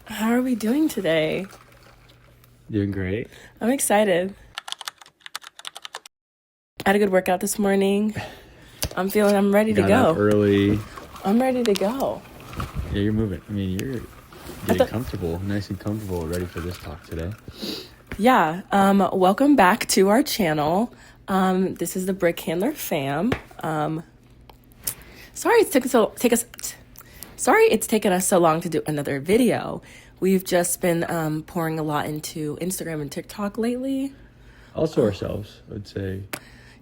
How are we doing today? Doing great. I'm excited. I had a good workout this morning. I'm ready to Got go. up early. I'm ready to go. Yeah, you're moving. I mean, you're getting comfortable, nice and comfortable, ready for this talk today. Yeah. Welcome back to our channel. This is the Brick Handler fam. Sorry it's taken us so long to do another video. We've just been pouring a lot into Instagram and TikTok lately. Also ourselves, I would say.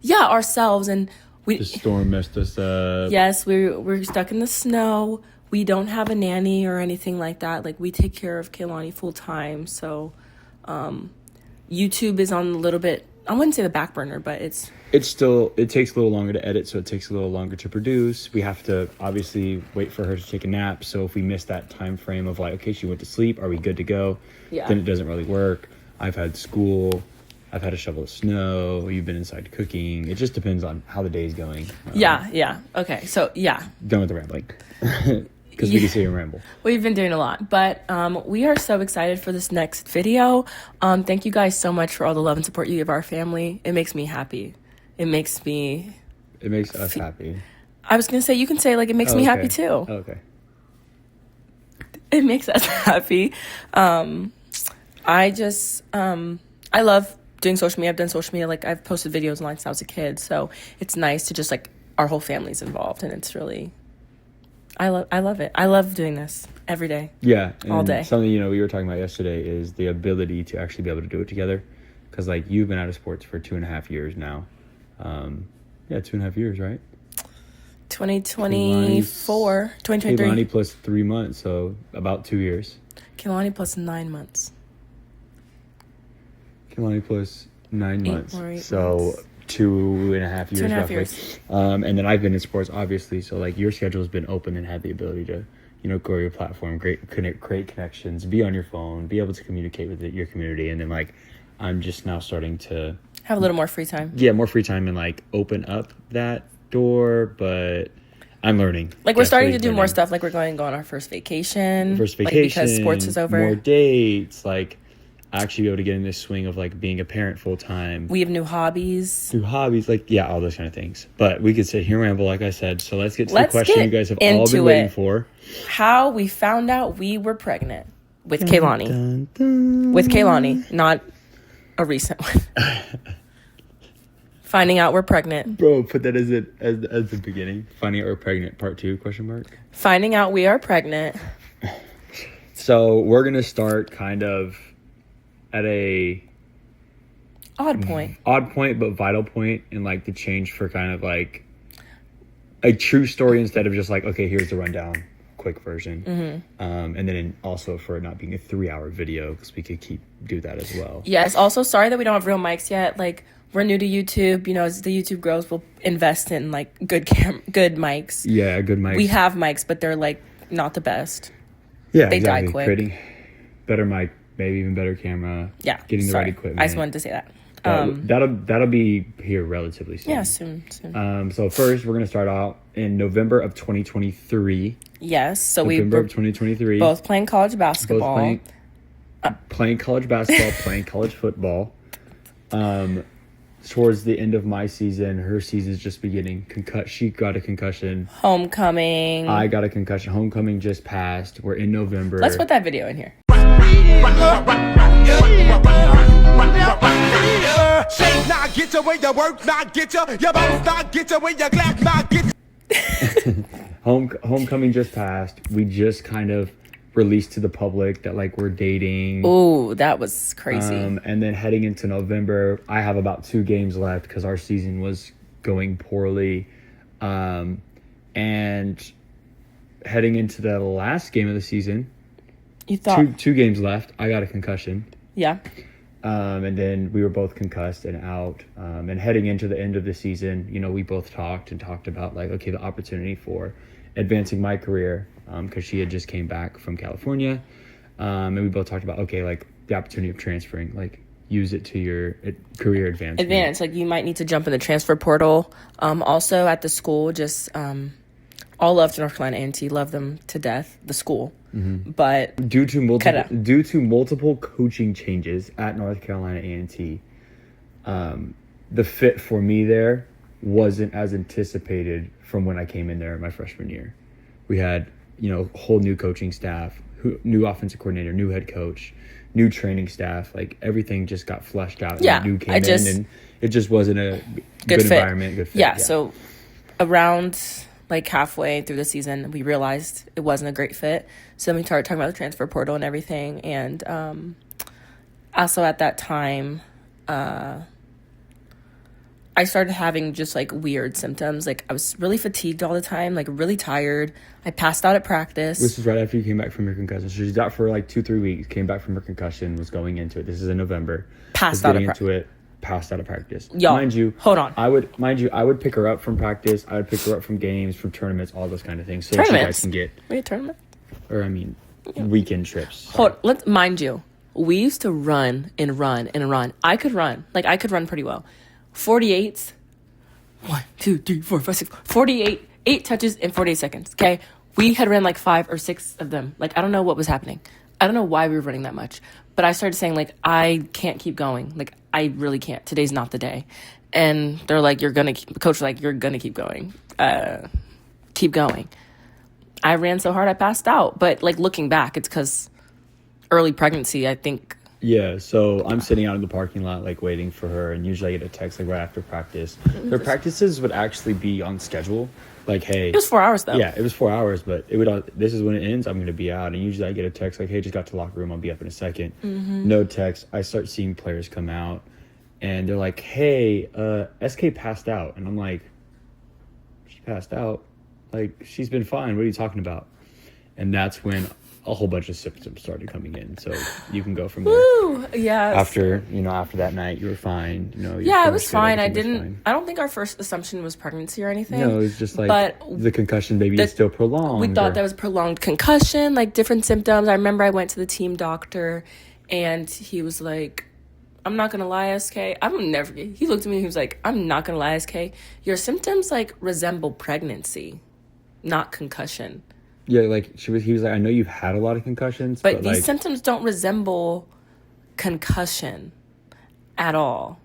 Yeah, ourselves, and The storm messed us up. yes, we're stuck in the snow. We don't have a nanny or anything like that. Like, we take care of Kaylani full time, so YouTube is on a little bit, I wouldn't say the back burner, but it takes a little longer to edit, so it takes a little longer to produce. We have to obviously wait for her to take a nap, so if we miss that time frame of like, okay, she went to sleep, are we good to go? Yeah. Then it doesn't really work. I've had school. I've had to shovel the snow. You've been inside cooking. It just depends on how the day's going. Yeah. Okay, so yeah. Done with the rambling. Because we can sit here and ramble. We've been doing a lot, but we are so excited for this next video. Thank you guys so much for all the love and support you give our family. It makes me happy. It makes us happy. I was going to say, you can say, like, it makes me happy too. Okay. It makes us happy. I love doing social media. I've done social media, like, I've posted videos online since I was a kid, so it's nice to just, like, our whole family's involved, and it's really, I love it. I love doing this every day. Yeah. All day. Something, we were talking about yesterday is the ability to actually be able to do it together. Because, like, you've been out of sports for 2.5 years now. 2.5 years, right? 2023. Kehlani plus 3 months, so about 2 years. Kehlani plus 9 months. Kehlani plus 9 months. Or 8 so months. 2.5 years 2.5 roughly. years. And then I've been in sports, obviously, so like your schedule has been open and had the ability to, grow your platform, create connections, be on your phone, be able to communicate with your community, and then like I'm just now starting to have a little more free time. Yeah, more free time and like open up that door, but I'm learning. Like, we're starting to do more stuff. Like, we're going on our first vacation. Like, because sports is over. More dates. Like, actually be able to get in this swing of like being a parent full time. We have new hobbies. Like, yeah, all those kind of things. But we could sit here and ramble, like I said. So let's get to the question you guys have all been waiting for. How we found out we were pregnant with Kaylani. With Kaylani, not a recent one. Finding out we're pregnant. Bro, put that as the beginning. Finding out we're pregnant, part 2, question mark. Finding out we are pregnant. So we're going to start kind of at a odd point, but vital point in like the change for kind of like a true story instead of just like, okay, here's the rundown, quick version. Mm-hmm. And then also for it not being a 3-hour video, because we could do that as well. Yes. Also, sorry that we don't have real mics yet. Like, we're new to YouTube. As the YouTube grows, we'll invest in like good mics. Yeah, good mics. We have mics, but they're like not the best. Yeah, they exactly. die quick. Creating better mic, maybe even better camera. Yeah, getting the right equipment. I just wanted to say that. That'll be here relatively soon. Yeah, soon. So first, we're gonna start out in November of 2023. Yes. So November of 2023. Both playing college basketball. Playing college basketball, playing college football. Towards the end of my season, her season's just beginning. She got a concussion. Homecoming. I got a concussion. Homecoming just passed. We're in November. Let's put that video in here. Homecoming just passed. We just kind of released to the public that like we're dating. Oh, that was crazy. And then heading into November, I have about 2 games left because our season was going poorly. And heading into the last game of the season, you thought 2 games left, I got a concussion. Yeah. And then we were both concussed and out. And heading into the end of the season, we both talked about like, okay, the opportunity for advancing my career, because she had just came back from California. And we both talked about, okay, like the opportunity of transferring, like use it to your career advancement. Like, you might need to jump in the transfer portal. Also at the school, just all love to North Carolina A&T, love them to death, the school. But due to multiple coaching changes at North Carolina A&T, the fit for me there wasn't as anticipated from when I came in there my freshman year. We had, whole new coaching staff, new offensive coordinator, new head coach, new training staff. Like everything just got fleshed out. Yeah, and new came in, and it just wasn't a good fit. Environment, good fit. Yeah, so around like halfway through the season, we realized it wasn't a great fit. So then we started talking about the transfer portal and everything. And also at that time, I started having just like weird symptoms. Like I was really fatigued all the time, like really tired. I passed out at practice. This is right after you came back from your concussion. So she's out for like 2-3 weeks, came back from her concussion, was going into it. This is in November. Passed out of practice. Y'all, mind you, hold on. I would pick her up from practice. I would pick her up from games, from tournaments, all those kind of things. So tournaments? You guys can get... Wait, tournament? Or, I mean, weekend trips. Mind you, we used to run and run and run. I could run. Like, I could run pretty well. 48s. 1, 2, 3, 4, 5, 6. 48. 8 touches in 48 seconds, okay? We had ran like 5 or 6 of them. Like, I don't know what was happening. I don't know why we were running that much. But I started saying, like, I can't keep going. Like, I really can't. Today's not the day. And they're like, the coach was like, you're going to keep going. Keep going. I ran so hard I passed out. But, like, looking back, it's because early pregnancy, I think. Yeah, so I'm sitting out in the parking lot, like, waiting for her. And usually I get a text, like, right after practice. Their practices would actually be on schedule. Like, hey. It was 4 hours, though. Yeah, it was 4 hours, but this is when it ends. I'm going to be out. And usually I get a text like, hey, just got to the locker room. I'll be up in a second. No text. I start seeing players come out. And they're like, hey, SK passed out. And I'm like, she passed out? Like, she's been fine. What are you talking about? And that's when a whole bunch of symptoms started coming in. So you can go from there. Woo! Yeah. After that night, you were fine. Yeah, it was fine. I don't think our first assumption was pregnancy or anything. No, it was just like the concussion maybe is still prolonged. We thought that was prolonged concussion, like different symptoms. I remember I went to the team doctor and he was like, I'm not going to lie, SK. He looked at me and he was like, I'm not going to lie, SK. Your symptoms like resemble pregnancy, not concussion. Yeah, like he was like, I know you've had a lot of concussions, but these symptoms don't resemble concussion at all.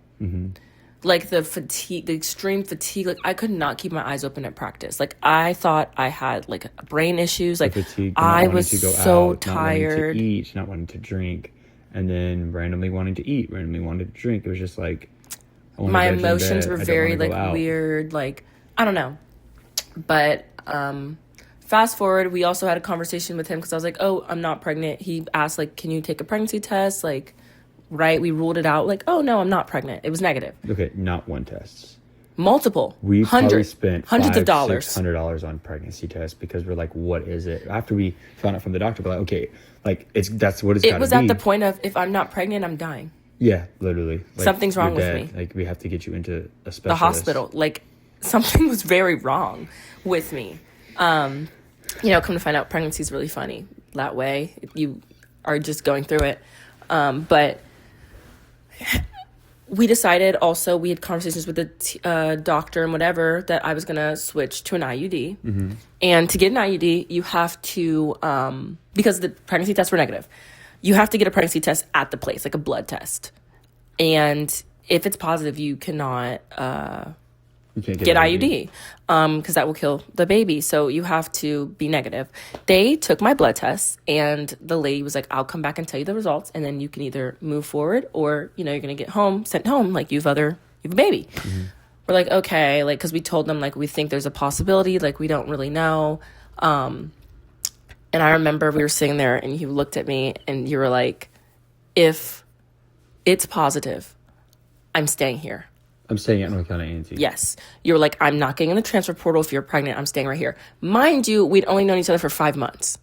Like the fatigue, the extreme fatigue. Like I could not keep my eyes open at practice. Like I thought I had like brain issues. Like fatigue, I was so tired. Not wanting to eat, not wanting to drink, and then randomly wanting to eat, randomly wanting to drink. It was just like my emotions were very like weird. Like I don't know, but fast forward, we also had a conversation with him because I was like, oh, I'm not pregnant. He asked, like, can you take a pregnancy test? Like, right, we ruled it out. Like, oh, no, I'm not pregnant. It was negative. Okay, not one test. Multiple. We probably spent hundreds of dollars. $600 on pregnancy tests because we're like, what is it? After we found out from the doctor, we're like, okay, like, that's what it's got to be. It was at the point of, if I'm not pregnant, I'm dying. Yeah, literally. Like, something's wrong with me. Like, we have to get you into a specialist. The hospital. Like, something was very wrong with me. Come to find out, pregnancy is really funny that way. You are just going through it. But we decided also, we had conversations with the doctor and whatever, that I was going to switch to an IUD. And to get an IUD, you have to, because the pregnancy tests were negative, you have to get a pregnancy test at the place, like a blood test. And if it's positive, you cannot get IUD because that will kill the baby. So you have to be negative. They took my blood tests and the lady was like, I'll come back and tell you the results. And then you can either move forward or, you're going to get sent home. Like you have a baby. We're like, okay. Like, cause we told them like, we think there's a possibility. Like we don't really know. And I remember we were sitting there and you looked at me and you were like, if it's positive, I'm staying here. I'm staying at North Carolina A&T. Yes. You were like, I'm not getting in the transfer portal. If you're pregnant, I'm staying right here. Mind you, we'd only known each other for 5 months.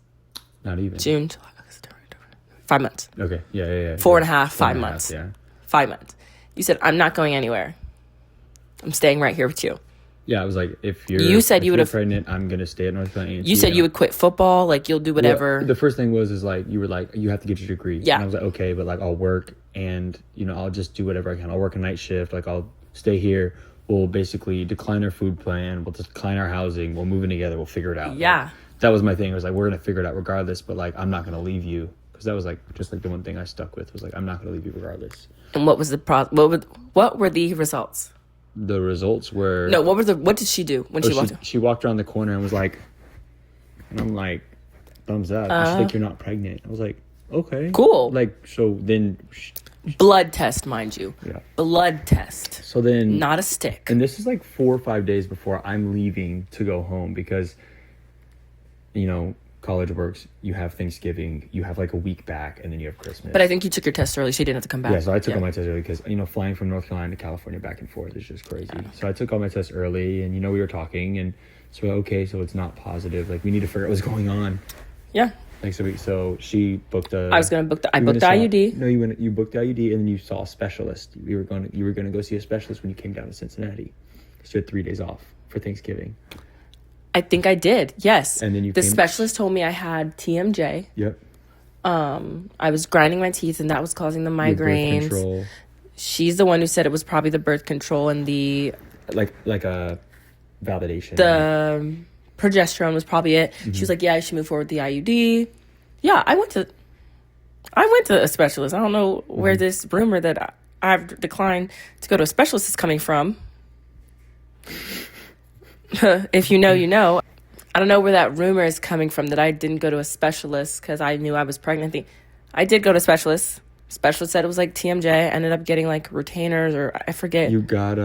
Not even. June, July, August, September, October. 5 months. Okay. Yeah. 4.5, 5 months. Yeah. 5 months. You said, I'm not going anywhere. I'm staying right here with you. Yeah, I was like, if you're pregnant, I'm going to stay at North Carolina A&T. You said you would quit football, like you'll do whatever. Well, the first thing was like, you were like, you have to get your degree. Yeah. And I was like, okay, but like I'll work and, I'll just do whatever I can. I'll work a night shift. Like I'll stay here. We'll basically decline our food plan. We'll decline our housing. We'll move in together. We'll figure it out. Yeah. Like, that was my thing. It was like, we're gonna figure it out regardless, but like, I'm not gonna leave you, because that was like just like the one thing I stuck with was like, I'm not gonna leave you regardless. And what was the what were the results? The results were no. What did she do when she walked in? She walked around the corner and was like, and I'm like, thumbs up. And she's like, you're not pregnant. I was like, okay, cool. Like, so then blood test, mind you. Yeah. Blood test. So then, not a stick. And this is like 4 or 5 days before I'm leaving to go home, because, you know, college works. You have Thanksgiving, you have like a week back, and then you have Christmas. But I think you took your test early, so you didn't have to come back. Yeah, so I took all my tests early because, you know, flying from North Carolina to California back and forth is just crazy. So I took all my tests early, and, you know, we were talking, and so, okay, so it's not positive. Like, we need to figure out what's going on. Yeah. Like, so she booked a... I was going to book I booked the IUD. No, you booked the IUD, and then you saw a specialist. You were going to go see a specialist when you came down to Cincinnati. So you had 3 days off for Thanksgiving. I think I did, yes. And then the specialist told me I had TMJ. Yep. I was grinding my teeth, and that was causing the migraines. Birth control. She's the one who said it was probably the birth control and the... Like a validation. The progesterone was probably it. Mm-hmm. She was like, yeah, I should move forward with the IUD. Yeah, I went to a specialist. I don't know where this rumor that I've declined to go to a specialist is coming from. If you know, you know. I don't know where that rumor is coming from that I didn't go to a specialist because I knew I was pregnant. I did go to a specialist. Specialist said it was like TMJ. I ended up getting like retainers, or I forget. You got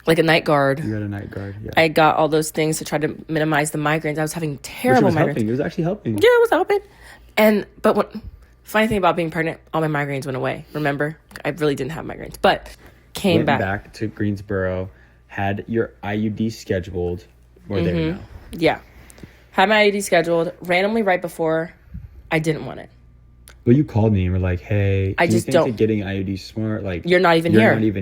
like a night guard. You got a night guard. Yeah. I got all those things to try to minimize the migraines. I was having terrible migraines. It was actually helping. Yeah, it was helping. But funny thing about being pregnant, all my migraines went away. Remember, I really didn't have migraines, but went back to Greensboro. Had your IUD scheduled. We're there now. Yeah. Had my IUD scheduled randomly right before. I didn't want it. But you called me and were like, hey, I just don't. Getting IUD smart? Like, you're not even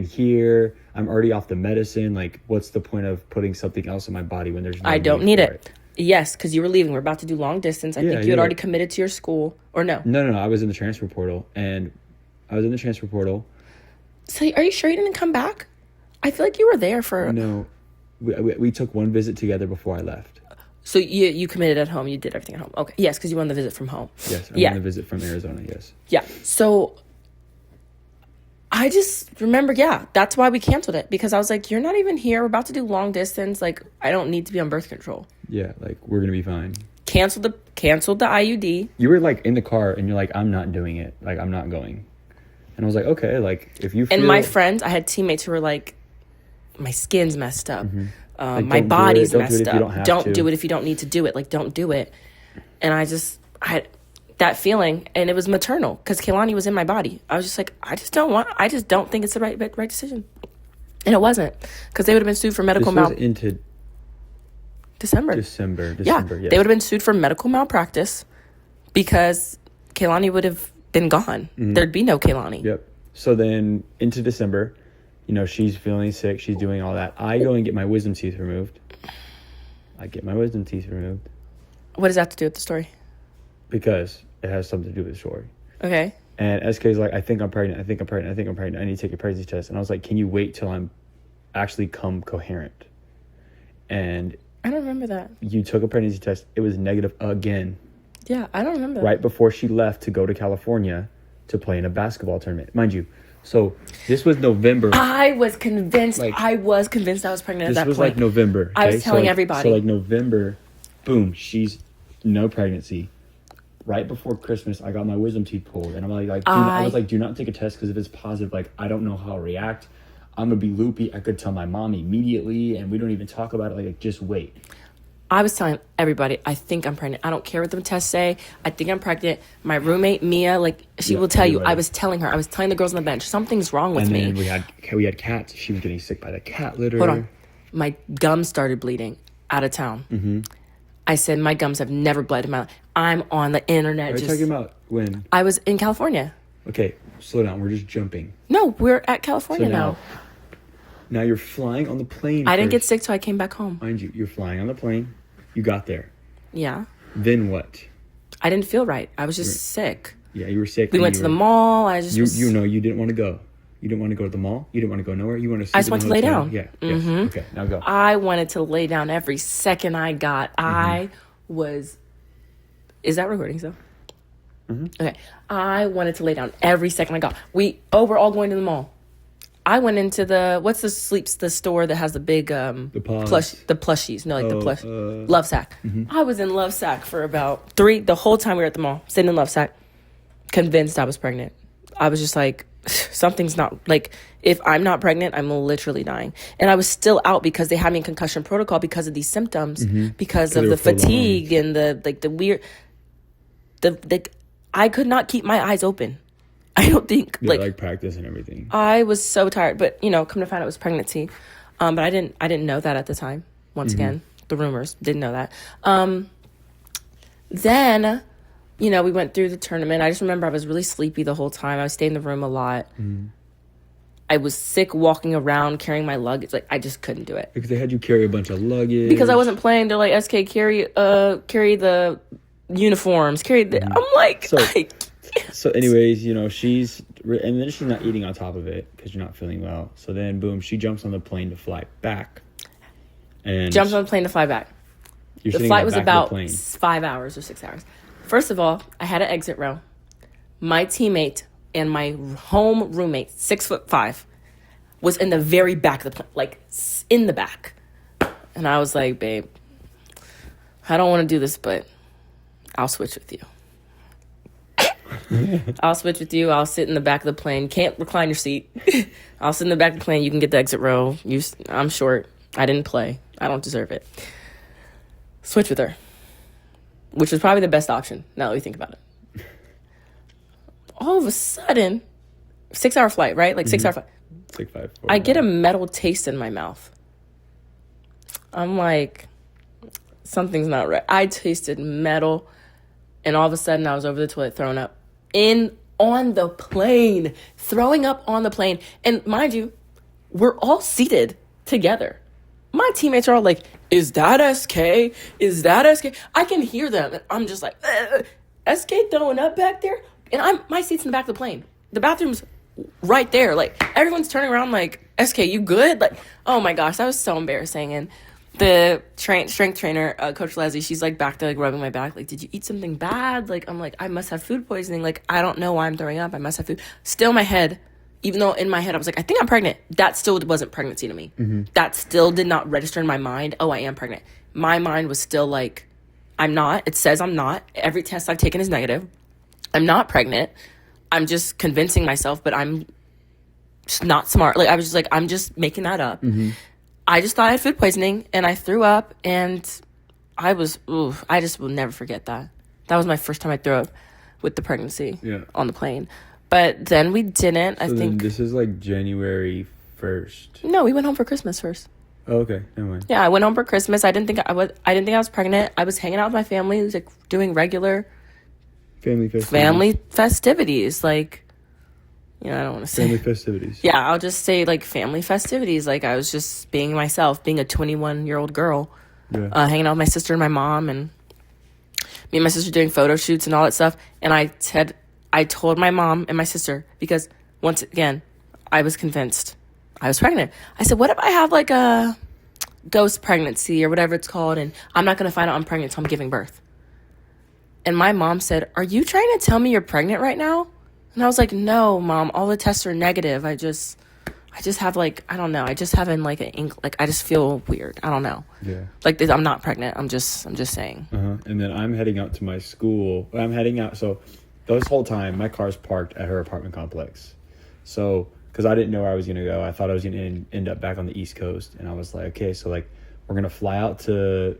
here. I'm already off the medicine. Like, what's the point of putting something else in my body when there's no I don't need it. Yes, because you were leaving. We're about to do long distance. I think you had already committed to your school. Or no? No. I was in the transfer portal. So are you sure you didn't come back? I feel like you were there for... No. We took one visit together before I left. So you committed at home. You did everything at home. Okay. Yes, because you won the visit from home. Yes, I won the visit from Arizona, yes. Yeah. So I just remember, that's why we canceled it. Because I was like, you're not even here. We're about to do long distance. Like, I don't need to be on birth control. Yeah, like, we're going to be fine. Canceled the IUD. You were, like, in the car, and you're like, I'm not doing it. Like, I'm not going. And I was like, okay, like, if you feel... And my friends, I had teammates who were like, my skin's messed up. Mm-hmm. Like, my body's messed up. Don't do it if you don't need to do it. Like, don't do it. And I had that feeling, and it was maternal because Kehlani was in my body. I was just like, I just don't think it's the right decision. And it wasn't, because they would have been sued for medical malpractice. Into December. Yeah, yes. They would have been sued for medical malpractice because Kehlani would have been gone. Mm-hmm. There'd be no Kehlani. Yep. So then into December, you know, she's feeling sick. She's doing all that. I go and get my wisdom teeth removed. What does that have to do with the story? Because it has something to do with the story. Okay. And SK's like, I think I'm pregnant. I need to take a pregnancy test. And I was like, can you wait till I'm actually come coherent? And I don't remember that. You took a pregnancy test. It was negative again. Yeah, I don't remember right before she left to go to California to play in a basketball tournament. Mind you, so this was November. I was convinced I was pregnant at that point. This was like November. Okay? I was telling everybody. So like November, boom, she's no pregnancy. Right before Christmas, I got my wisdom teeth pulled. And I'm like, I was like, do not take a test because if it's positive, like, I don't know how I'll react. I'm going to be loopy. I could tell my mom immediately and we don't even talk about it. Like, just wait. I was telling everybody, I think I'm pregnant. I don't care what the tests say. I think I'm pregnant. My roommate, Mia, like, she will tell you. I was telling the girls on the bench, something's wrong with me. And then we had cats. She was getting sick by the cat litter. Hold on. My gums started bleeding out of town. Mm-hmm. I said, my gums have never bled in my life. I'm on the internet. Are you talking about when? I was in California. Okay, slow down. We're just jumping. No, we're at California now. Now you're flying on the plane. I didn't get sick till I came back home. Mind you, you're flying on the plane. You got there. Yeah. Then what? I didn't feel right. I was just sick. Yeah, you were sick. We went to the mall. I just you didn't want to go. You didn't want to go to the mall? You didn't want to go nowhere? You want to I just want to lay down. Yeah. Yes. Okay, now go. I wanted to lay down every second I got. I was... Is that recording still? Okay. I wanted to lay down every second I got. We're all going to the mall. I went into the store that has the big plushies. No, like the plush Lovesac. I was in Lovesac for about the whole time we were at the mall, sitting in Lovesac, convinced I was pregnant. I was just like, something's not, like, if I'm not pregnant, I'm literally dying. And I was still out because they had me in concussion protocol because of these symptoms, because of the fatigue and the weird, I could not keep my eyes open. I don't think, like practice and everything. I was so tired, but come to find out it was pregnancy. But I didn't know that at the time. Once again, the rumors, didn't know that. Then, we went through the tournament. I just remember I was really sleepy the whole time. I stayed in the room a lot. I was sick walking around carrying my luggage. Like, I just couldn't do it. Because they had you carry a bunch of luggage. Because I wasn't playing. They're like, SK, carry the uniforms. I'm like, So anyways, she's not eating on top of it because you're not feeling well. So then, boom, she jumps on the plane to fly back. And jumps on the plane to fly back. The flight was about 5 hours or 6 hours. First of all, I had an exit row. My teammate and my home roommate, 6'5", was in the very back of the plane, like in the back. And I was like, babe, I don't want to do this, but I'll switch with you. I'll switch with you. I'll sit in the back of the plane. Can't recline your seat. I'll sit in the back of the plane. You can get the exit row. I'm short. I didn't play. I don't deserve it. Switch with her. Which was probably the best option, now that we think about it. All of a sudden, 6-hour flight, right? Like 6-hour flight. 6-5. I get a metal taste in my mouth. I'm like, something's not right. I tasted metal, and all of a sudden I was over the toilet throwing up. On the plane. Throwing up on the plane. And mind you, we're all seated together. My teammates are all like, is that SK? Is that SK? I can hear them. And I'm just like, SK throwing up back there? And my seat's in the back of the plane. The bathroom's right there. Like, everyone's turning around like, SK, you good? Like, oh my gosh, that was so embarrassing. And the strength trainer, Coach Leslie, she's like back there, like rubbing my back. Like, did you eat something bad? Like, I'm like, I must have food poisoning. Like, I don't know why I'm throwing up. I must have food. Still in my head, even though in my head I was like, I think I'm pregnant. That still wasn't pregnancy to me. That still did not register in my mind. Oh, I am pregnant. My mind was still like, I'm not. It says I'm not. Every test I've taken is negative. I'm not pregnant. I'm just convincing myself, but I'm just not smart. Like, I was just like, I'm just making that up. I just thought I had food poisoning, and I threw up, and I just will never forget that. That was my first time I threw up with the pregnancy on the plane. But then we didn't. I think this is like January 1st. No, we went home for Christmas first. Oh, okay, never mind. Yeah, I went home for Christmas. I didn't think I was pregnant. I was hanging out with my family, like doing regular family festivities. Like, I don't want to say family festivities. Yeah, I'll just say like family festivities. Like, I was just being myself, being a 21-year-old girl, hanging out with my sister and my mom, and me and my sister doing photo shoots and all that stuff. And I told my mom and my sister, because once again, I was convinced I was pregnant. I said, what if I have like a ghost pregnancy or whatever it's called, and I'm not going to find out I'm pregnant until I'm giving birth? And my mom said, are you trying to tell me you're pregnant right now? And I was like, no, Mom, all the tests are negative. I just have like, I don't know. I just haven't like I just feel weird. I don't know. Yeah. Like, I'm not pregnant. I'm just saying. And then I'm heading out to my school. I'm heading out. So this whole time, my car's parked at her apartment complex. So, because I didn't know where I was going to go. I thought I was going to end up back on the East Coast. And I was like, okay, so like, we're going to fly out to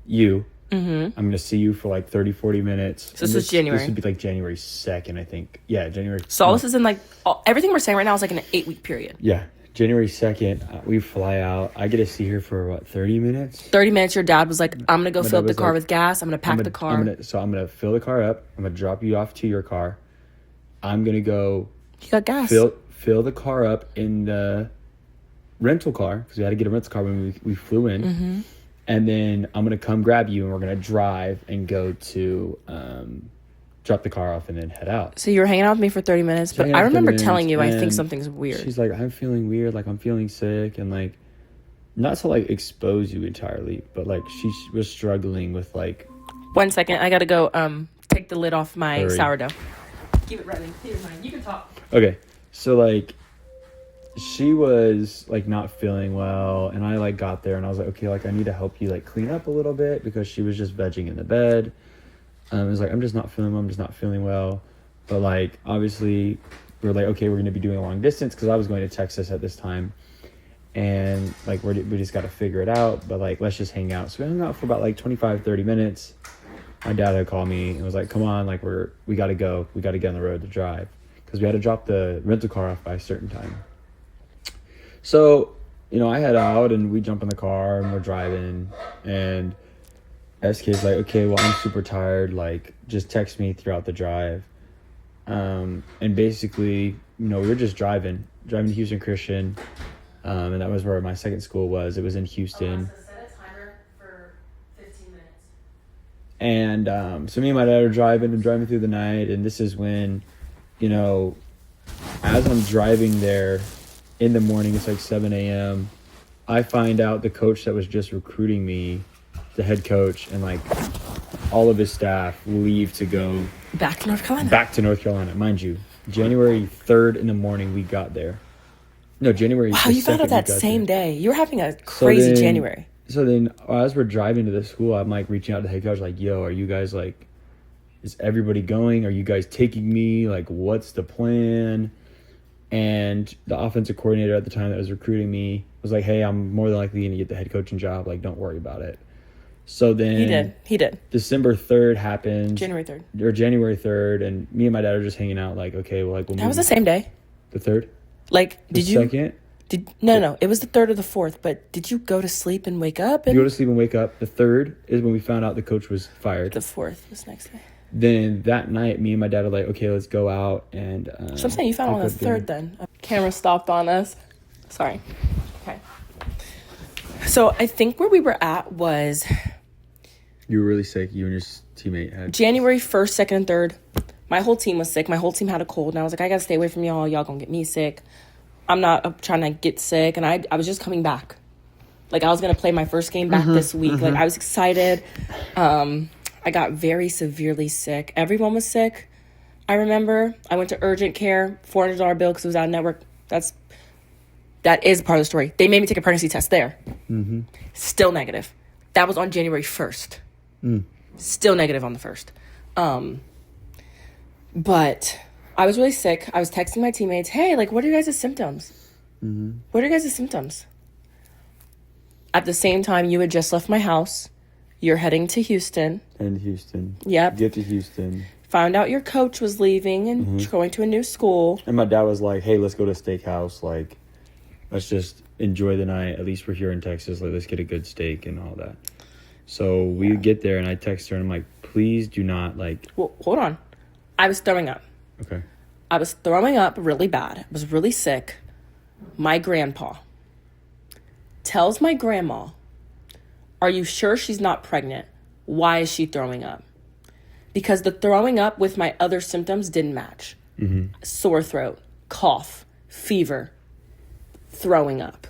you. I'm going to see you for like 30, 40 minutes. So this is January. This would be like January 2nd, I think. Yeah, January. So all this is in like, everything we're saying right now is like in an 8-week period. Yeah. January 2nd, we fly out. I get to see her for, 30 minutes? 30 minutes. Your dad was like, I'm going to go fill up the car with gas. I'm going to pack the car. I'm going to fill the car up. I'm going to drop you off to your car. I'm going to go. You got gas. Fill the car up in the rental car, because we had to get a rental car when we flew in. And then I'm going to come grab you, and we're going to drive and go to drop the car off, and then head out. So you were hanging out with me for 30 minutes, but I remember telling you I think something's weird. She's like, I'm feeling weird, like I'm feeling sick, and like, not to like expose you entirely, but like she was struggling with like. 1 second, I gotta go take the lid off my Hurry. sourdough. Keep it running. Here's mine. You can talk. Okay, so like, she was like not feeling well, and I like got there, and I was like, okay, like I need to help you like clean up a little bit, because she was just vegging in the bed. It was like, I'm just not feeling well. But like, obviously, we're like, okay, we're going to be doing a long distance, because I was going to Texas at this time. And like, we just got to figure it out. But like, let's just hang out. So we hung out for about like 25, 30 minutes. My dad had called me and was like, come on, like we got to go. We got to get on the road to drive, because we had to drop the rental car off by a certain time. So, I head out and we jump in the car and we're driving, and SK's like, okay, well, I'm super tired, like, just text me throughout the drive. And basically, we were just driving to Houston Christian, and that was where my second school was. It was in Houston. So set a timer for 15 minutes. And so me and my dad are driving through the night, and this is when, as I'm driving there in the morning, it's like 7 a.m., I find out the coach that was just recruiting me, the head coach, and like all of his staff leave to go back to North Carolina. Mind you, January 3rd in the morning we got there. No, January. Wow, you found out that same day. You were having a crazy January. So then, as we're driving to the school, I'm like reaching out to the head coach, like, "Yo, are you guys like? Is everybody going? Are you guys taking me? Like, what's the plan?" And the offensive coordinator at the time that was recruiting me was like, "Hey, I'm more than likely going to get the head coaching job. Like, don't worry about it." So then He did. December 3rd happened. January 3rd. Or January 3rd, and me and my dad are just hanging out. Like, okay, well, like That was the same day. The 3rd. Like, did you? Second. No. It was the 3rd or the 4th. But did you go to sleep and wake up? You go to sleep and wake up. The 3rd is when we found out the coach was fired. The 4th was next day. Then that night, me and my dad are like, okay, let's go out and. So I'm saying you found out on the 3rd then. Camera stopped on us. Sorry. Okay. So I think where we were at was. You were really sick. You and your teammate had. January 1st, 2nd, and 3rd. My whole team was sick. My whole team had a cold. And I was like, I got to stay away from y'all. Y'all going to get me sick. I'm not trying to get sick. And I was just coming back. Like, I was going to play my first game back this week. Like, I was excited. I got very severely sick. Everyone was sick. I remember I went to urgent care, $400 bill because it was out of network. That is part of the story. They made me take a pregnancy test there. Mm-hmm. Still negative. That was on January 1st. Still negative on the 1st. But I was really sick. I was texting my teammates, hey, like, what are you guys' symptoms? What are you guys' symptoms? At the same time, you had just left my house. You're heading to Houston. Yep. Get to Houston. Found out your coach was leaving and going to a new school. And my dad was like, hey, let's go to a steakhouse. Like, let's just enjoy the night. At least we're here in Texas. Like, let's get a good steak and all that. So we get there, and I text her, and I'm like, please do not, like... Well, hold on. I was throwing up. Okay. I was throwing up really bad. I was really sick. My grandpa tells my grandma, are you sure she's not pregnant? Why is she throwing up? Because the throwing up with my other symptoms didn't match. Sore throat, cough, fever, throwing up.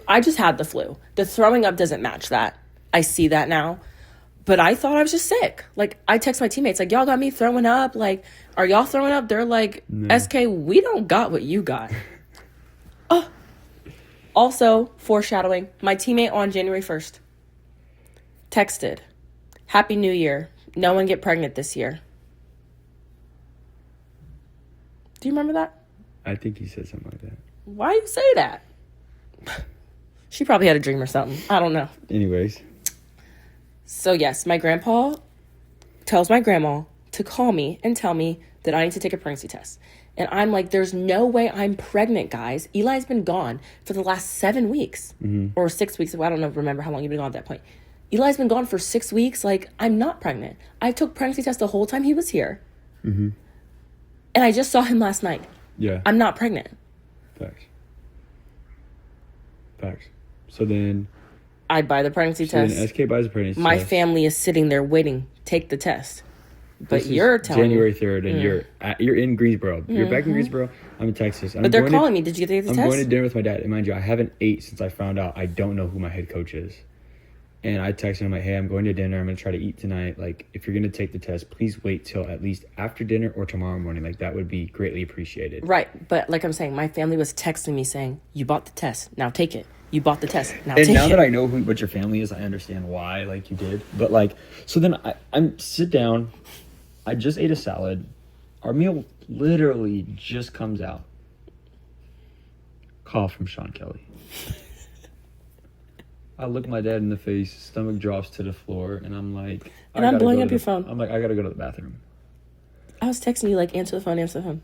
I just had the flu. The throwing up doesn't match that. I see that now. But I thought I was just sick. Like, I text my teammates, like, y'all got me throwing up. Like, are y'all throwing up? They're like, no. SK, we don't got what you got. Also, foreshadowing, my teammate on January 1st texted, Happy New Year. No one get pregnant this year. Do you remember that? I think he said something like that. Why you say that? She probably had a dream or something. I don't know. Anyways. So yes, my grandpa tells my grandma to call me and tell me that I need to take a pregnancy test. And I'm like, there's no way I'm pregnant, guys. Eli's been gone for the last 7 weeks or 6 weeks. I don't know, remember how long you've been gone at that point. Eli's been gone for 6 weeks. Like, I'm not pregnant. I took pregnancy tests the whole time he was here. And I just saw him last night. Yeah. I'm not pregnant. Facts. So then... I buy the pregnancy test. Then SK buys the pregnancy My test. family is sitting there waiting. Take the test. But you're telling January 3rd, and you're in Greensboro. You're back in Greensboro. I'm in Texas. But they're calling me. Did you get the test? I'm going to dinner with my dad. And mind you, I haven't ate since I found out I don't know who my head coach is. And I texted him like, hey, I'm going to dinner. I'm going to try to eat tonight. Like, if you're going to take the test, please wait till at least after dinner or tomorrow morning. Like, that would be greatly appreciated. Right. But like I'm saying, my family was texting me saying, you bought the test. Now take it. You bought the test. Now take it. And now that I know what your family is, I understand why, like, you did. But, like, so then I'm sit down. I just ate a salad. Our meal literally just comes out. Call from Sean Kelly. I look my dad in the face, stomach drops to the floor, and I'm like... And I'm blowing up your phone. I'm like, I gotta go to the bathroom. I was texting you, like, answer the phone, answer the phone.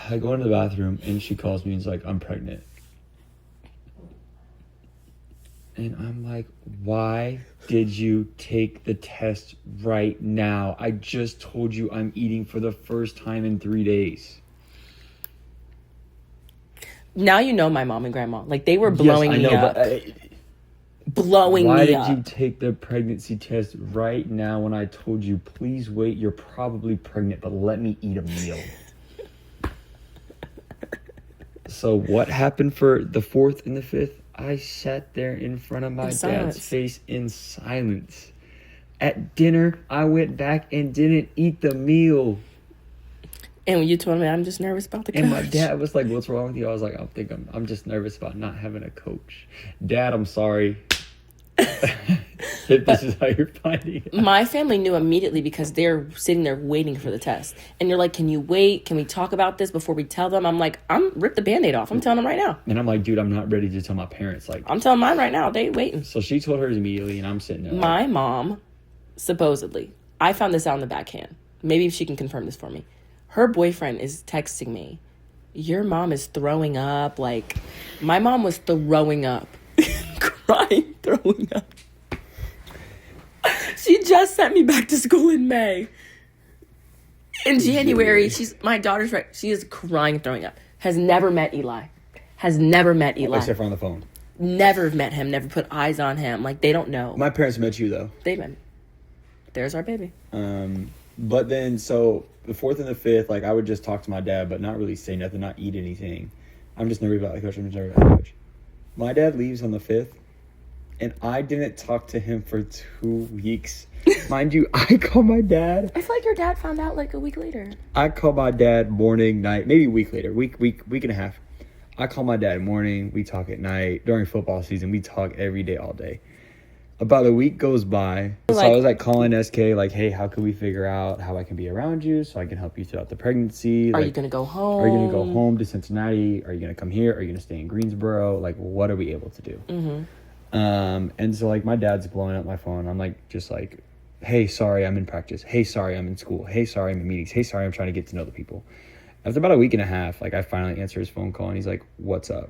I go into the bathroom, and she calls me and is like, I'm pregnant. And I'm like, why did you take the test right now? I just told you I'm eating for the first time in 3 days. Now you know my mom and grandma. Like, they were blowing me up. Blowing me up. Why did you take the pregnancy test right now when I told you, please wait, you're probably pregnant, but let me eat a meal? So what happened for the 4th and the 5th? I sat there in front of my dad's face in silence. At dinner, I went back and didn't eat the meal. And when you told me, I'm just nervous about the coach. And my dad was like, what's wrong with you? I was like, I'm just nervous about not having a coach. Dad, I'm sorry. If this is how you're finding it. My family knew immediately because they're sitting there waiting for the test. And you're like, can you wait? Can we talk about this before we tell them? I'm like, rip the Band-Aid off. I'm telling them right now. And I'm like, dude, I'm not ready to tell my parents. Like, I'm telling mine right now. They waiting. So she told hers immediately, and I'm sitting there. My mom, supposedly, I found this out in the backhand. Maybe she can confirm this for me. Her boyfriend is texting me, your mom is throwing up. Like, my mom was throwing up. Crying, throwing up. She just sent me back to school in May. In January, my daughter's right. She is crying, throwing up. Has never met Eli. Except for on the phone. Never met him. Never put eyes on him. Like, they don't know. My parents met you, though. They met me. There's our baby. But then, so the 4th and the 5th, like, I would just talk to my dad, but not really say nothing, not eat anything. I'm just nervous about the coach. My dad leaves on the 5th. And I didn't talk to him for 2 weeks. Mind you, I called my dad. I feel like your dad found out like a week later. I called my dad morning, night, maybe a week later, week and a half. I call my dad morning. We talk at night. During football season, we talk every day, all day. About a week goes by. So I was like calling SK, like, hey, how can we figure out how I can be around you so I can help you throughout the pregnancy? Are you going to go home? Are you going to go home to Cincinnati? Are you going to come here? Are you going to stay in Greensboro? Like, what are we able to do? Mm-hmm. And so, like, my dad's blowing up my phone. I'm like, just like, hey, sorry, I'm in practice. Hey, sorry, I'm in school. Hey, sorry, I'm in meetings. Hey, sorry, I'm trying to get to know the people. After about a week and a half, like, I finally answer his phone call, and he's like, what's up?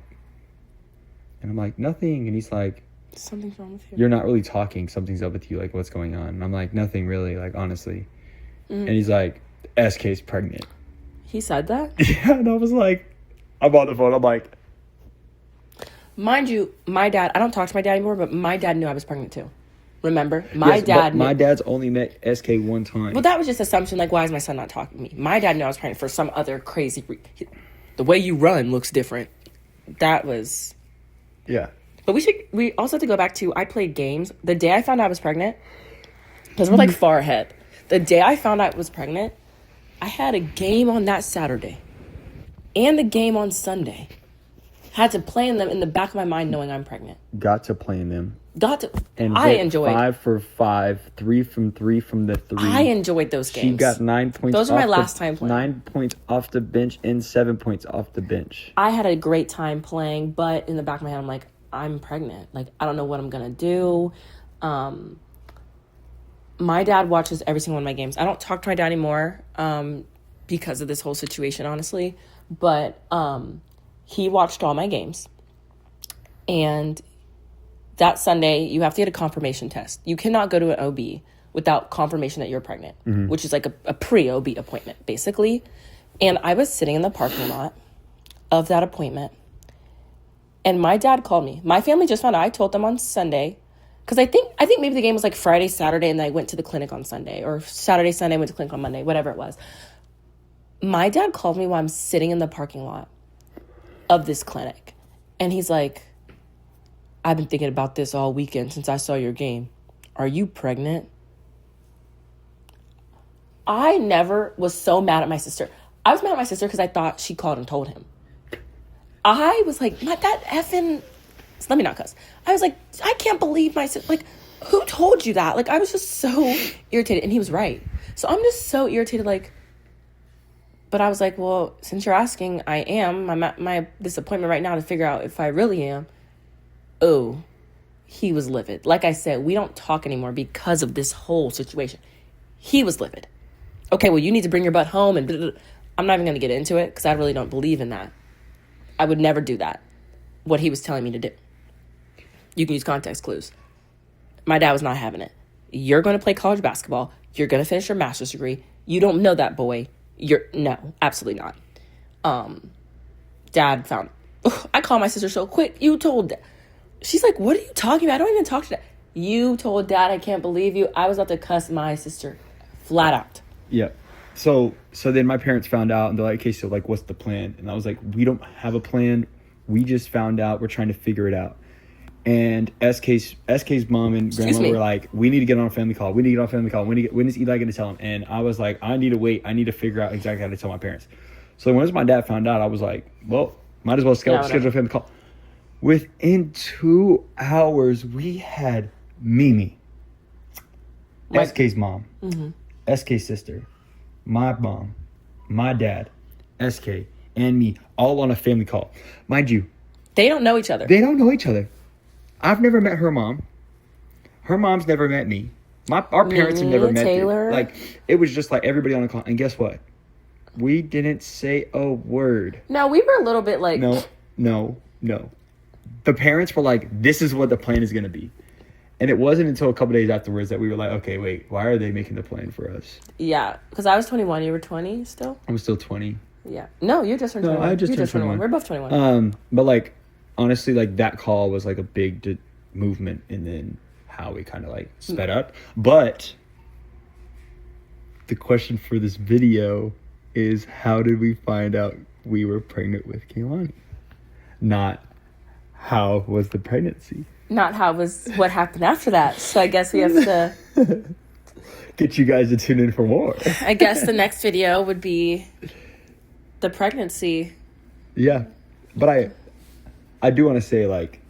And I'm like, nothing. And he's like, something's wrong with you. You're not really talking. Something's up with you. Like, what's going on? And I'm like, nothing really, like, honestly. And he's like, SK's pregnant. He said that? Yeah, and I was like, I'm on the phone. I'm like, mind you, my dad, I don't talk to my dad anymore, but my dad knew I was pregnant too. Remember? My dad knew. My dad's only met SK one time. Well, that was just assumption, like, why is my son not talking to me? My dad knew I was pregnant for some other crazy the way you run looks different. That was... Yeah. But we also have to go back to, I played games. The day I found out I was pregnant, because we're, like, far ahead. The day I found out I was pregnant, I had a game on that Saturday and a game on Sunday. Had to play in them in the back of my mind knowing I'm pregnant. Got to play in them. And I enjoyed 5 for 5, 3 from 3 from the 3. I enjoyed those games. She got 9 points. Those are my last time playing. 9 points off the bench and 7 points off the bench. I had a great time playing, but in the back of my head, I'm like, I'm pregnant. Like, I don't know what I'm going to do. My dad watches every single one of my games. I don't talk to my dad anymore because of this whole situation, honestly. But he watched all my games. And that Sunday, you have to get a confirmation test. You cannot go to an OB without confirmation that you're pregnant, which is like a pre-OB appointment, basically. And I was sitting in the parking lot of that appointment. And my dad called me. My family just found out. I told them on Sunday Because I think maybe the game was like Friday, Saturday, and I went to the clinic on Sunday. Or Saturday, Sunday, I went to clinic on Monday. Whatever it was. My dad called me while I'm sitting in the parking lot of this clinic. And he's like, I've been thinking about this all weekend since I saw your game. Are you pregnant? I never was so mad at my sister. I was mad at my sister because I thought she called and told him. I was like, that effing... Let me not cuss. I was like, I can't believe my sister... Like, who told you that? Like, I was just so irritated. And he was right. So I'm just so irritated, like... But I was like, well, since you're asking, I am. My disappointment right now to figure out if I really am. Oh, he was livid. Like I said, we don't talk anymore because of this whole situation. He was livid. Okay, well, you need to bring your butt home and... Blah, blah, blah. I'm not even going to get into it because I really don't believe in that. I would never do that. What he was telling me to do. You can use context clues. My dad was not having it. You're going to play college basketball. You're going to finish your master's degree. You don't know that boy. No, absolutely not. Dad found... I called my sister so quick. You told Dad. She's like, what are you talking about? I don't even talk to Dad. You told Dad, I can't believe you. I was about to cuss my sister flat out. Yeah. So then my parents found out and they're like, okay, so like, what's the plan? And I was like, we don't have a plan. We just found out. We're trying to figure it out. And SK's mom and grandma were like, we need to get on a family call. When is Eli going to tell him? And I was like, I need to wait. I need to figure out exactly how to tell my parents. So once my dad found out, I was like, well, might as well schedule a family call. Within 2 hours, we had Mimi, SK's mom, SK's sister, my mom, my dad, SK, and me, all on a family call. Mind you, they don't know each other. I've never met her mom. Her mom's never met me. Our parents have never met Taylor. Like, it was just like everybody on the call. And guess what? We didn't say a word. No, we were a little bit like... No. The parents were like, this is what the plan is going to be. And it wasn't until a couple days afterwards that we were like, okay, wait, why are they making the plan for us? Yeah, because I was 21. You were 20 still? I was still 20. Yeah. No, you just turned 21. No, I just turned 21. We're both 21. But like, honestly, like that call was like a big movement in then how we kind of like sped up. But the question for this video is, how did we find out we were pregnant with Kehlani? Not how was the pregnancy. Not how was what happened after that. So I guess we have to get you guys to tune in for more. I guess the next video would be the pregnancy. Yeah. But I do want to say, like,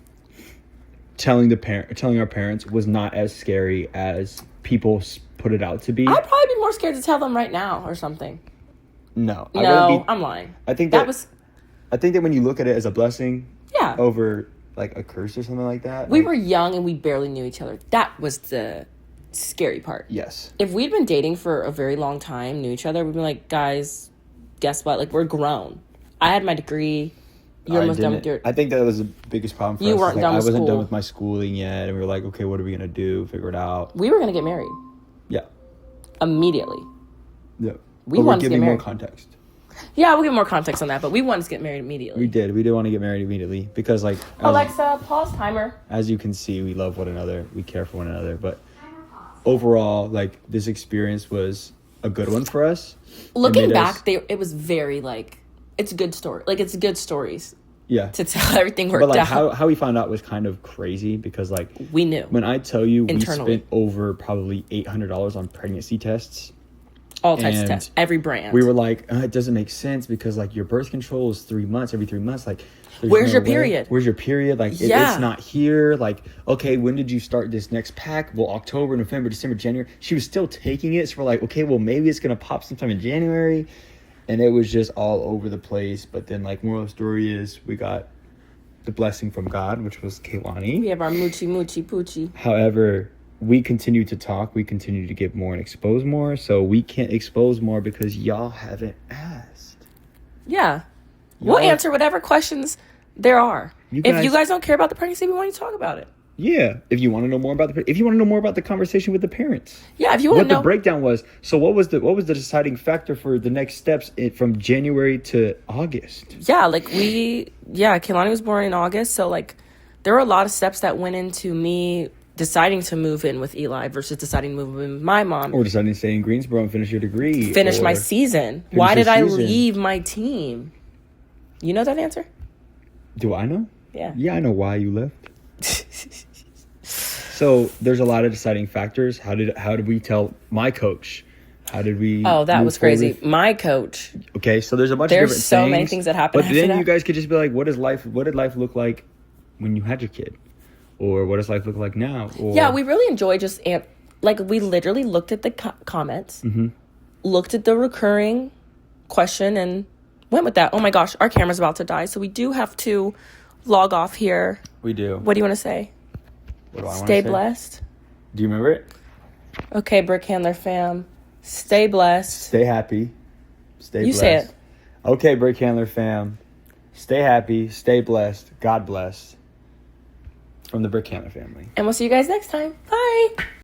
telling our parents was not as scary as people put it out to be. I'd probably be more scared to tell them right now or something. No, I'm lying. I think that when you look at it as a blessing, over like a curse or something like that. We were young and we barely knew each other. That was the scary part. Yes. If we'd been dating for a very long time, knew each other, we'd be like, guys, guess what? Like, we're grown. I had my degree. You're almost done with your... I think that was the biggest problem for us. You weren't done with school. I wasn't done with my schooling yet. And we were like, okay, what are we going to do? Figure it out. We were going to get married. Yeah. Immediately. Yeah. We wanted to get married. More context. Yeah, we'll give more context on that, but we wanted to get married immediately. We did. We did want to get married immediately because, like... Alexa, pause timer. As you can see, we love one another. We care for one another. But overall, like, this experience was a good one for us. Looking back, it was very, like... It's a good story. Like, it's good stories. Yeah. To tell everything worked out. But, like, how we found out was kind of crazy because, like... We knew. When I tell you internally. We spent over probably $800 on pregnancy tests... All types of tests, every brand. We were like, it doesn't make sense because, like, your birth control is 3 months, every 3 months. Like, where's your period? Where's your period? Like, it's not here. Like, okay, when did you start this next pack? Well, October, November, December, January. She was still taking it. So we're like, okay, well, maybe it's going to pop sometime in January. And it was just all over the place. But then, like, moral of the story is we got the blessing from God, which was Kehlani. We have our moochie, moochie, poochie. However... we continue to talk. We continue to get more and expose more. So we can't expose more because y'all haven't asked. Yeah. We'll answer whatever questions there are. If you guys don't care about the pregnancy, we want you to talk about it. Yeah. If you want to know more about the conversation with the parents. Yeah. If you want to know what the breakdown was. So what was the deciding factor for the next steps from January to August? Yeah. Like Kehlani was born in August. So like there were a lot of steps that went into me deciding to move in with Eli versus deciding to move in with my mom. Or deciding to stay in Greensboro and finish your degree. Finish my season. Why did I leave my team? You know that answer? Do I know? Yeah. Yeah, I know why you left. So there's a lot of deciding factors. How did we tell my coach? How did we? Oh, that was crazy. My coach. Okay, so there's a bunch of different things. There's so many things that happen. But then you guys could just be like, what did life look like when you had your kid? Or what does life look like now? Or, yeah, we really enjoy just like we literally looked at the comments, looked at the recurring question, and went with that. Oh my gosh, our camera's about to die, so we do have to log off here. We do. What do you want to say? What do I want to say? Stay blessed. Do you remember it? Okay, Brick Handler fam. Stay blessed. Stay happy. Stay blessed. You say it. Okay, Brick Handler fam. Stay happy. Stay blessed. God bless. From the Brick Handler family. And we'll see you guys next time. Bye.